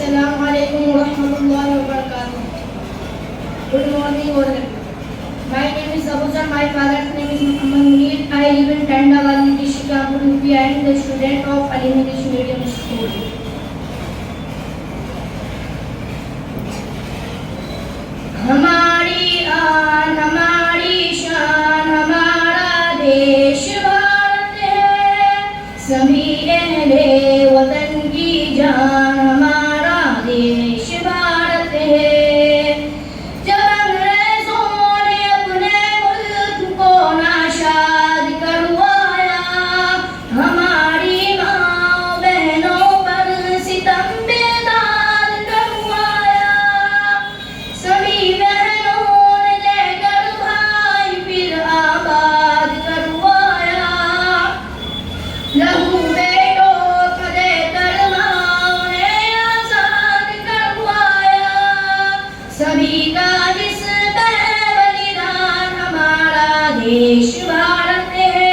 Assalamu alaikum wa rahmatullahi wa barakatuh. Good morning, all. My name is Abuja. My father's name is Muhammad Munir. I live in Tandawali, Shikapur, UP. I am the student of Ali English Medium School. हमारी आन हमारी शान हमारा देश भारत है, सभी अहले वतन की जान हमारा देश भारत है। जब अंग्रेजों ने अपने मुल्क को नाशाद करवाया, हमारी माँ बहनों पर सितम बेदार करवाया, सभी बहनों ने लेकर भाई फिर आबाद करवाया, लहू बेटों का देकर माँ ने आजाद करवाया, सभी का जिस पे बलिदान हमारा देश भारत है,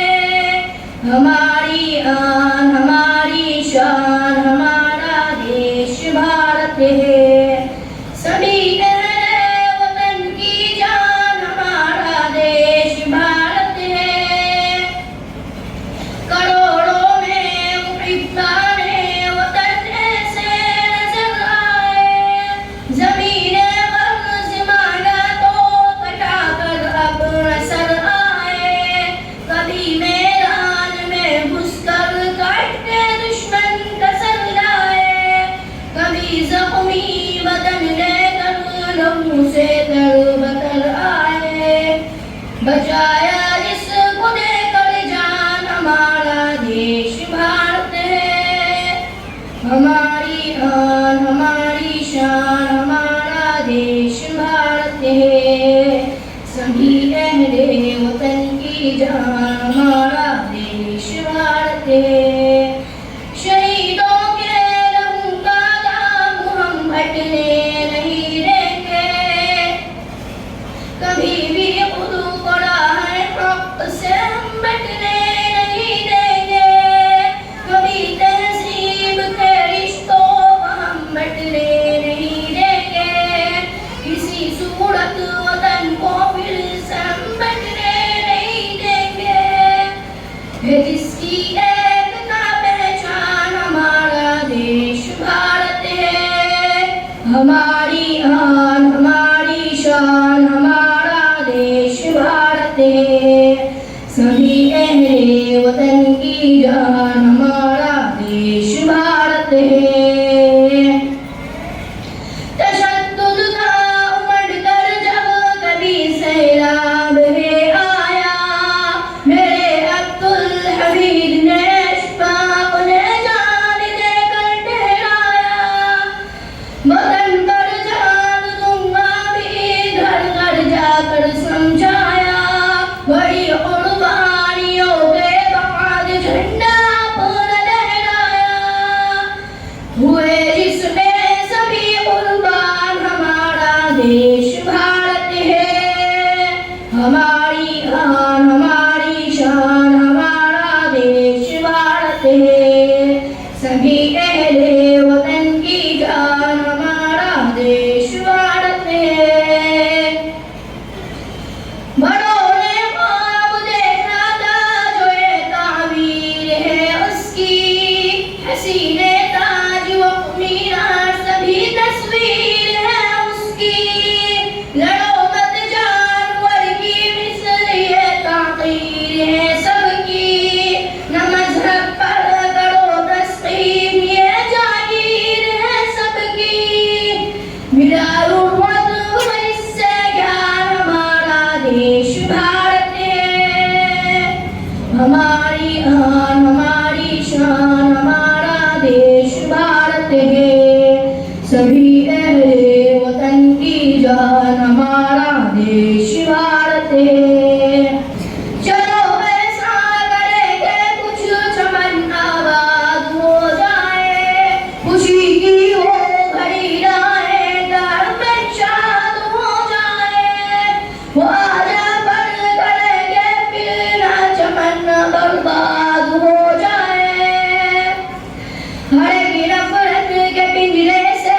हमारी आन हमारी शान हमारा देश भारत है, सभी अहले वतन की जान हमारा देश भारत है। करोड़ों में मुहिब्बाने वतन ऐसे नजर आए, ज़मीने कर्ज़ मांगा तो कटा कर अब असर आए, कभी मैदान में घुसकर काट के दुश्मन कसर लाए, कभी ज़ख्मी बदन लेकर लहू से तर-बतर आए, बचाया जिसको देकर जान हमारा देश भारत है, हमारी आन हमारी शान हमारा देश भारत है, सभी अहले वतन की जान हमारा देश भारत है। शहीदों के लहू का दाग हम हटने नहीं देंगे, कभी भी खुद को राह हक से हम बटने नहीं देंगे, कभी तहजीब के रिश्तों को हम बटने नहीं देंगे, किसी सूरत वतन को फिर से हम बटने नहीं देंगे, है जिसकी एकता पहचान हमारा देश भारत है, हमारी आन हमारी शान हमारा देश भारत है, सभी अहले वतन की जान हमारा देश भारत है। तशद्दुद का उमड़ कर जब कभी सैलाब है आया, मेरे अब्दुल हमीद ने अशफाक ने जान देकर ठहराया, वतन पर जान दूंगा भी घर घर जाकर समझाया, बड़ी कुर्बानियों के बाद झंडा अपना लहराया, हुए जिसमें सभी कुर्बान हमारा देश भारत है, हमारी आन हमारी शान हमारा देश भारत है, सभी अहले वतन की जान हमारा देश भारत है। बड़ों ने ख्वाब देखा था जो ये ताबीर है उसकी, हसीने ताज वो मीनार सभी तस्वीर है उसकी, लड़ो मत जानवर की मिसल ये ताक़ीर है सबकी, न मजहब पर करो तस्कीम ये जागीर है सबकी, मिला उम्मत को इससे ज्ञान हमारा देश भारत है, हमारी आन हमारी शान हमारा देश भारत है, सभी अहले वतन की जान हमारा देश भारत है। चलो ऐसा करेंगे कुछ चमन आबाद हो जाए, खुशी की हो घड़ी लाए घर में शाद हो जाए, वो आजा पर करेंगे फिर ना चमन बर्बाद हो जाए, हर की नफरत के पिंजरे से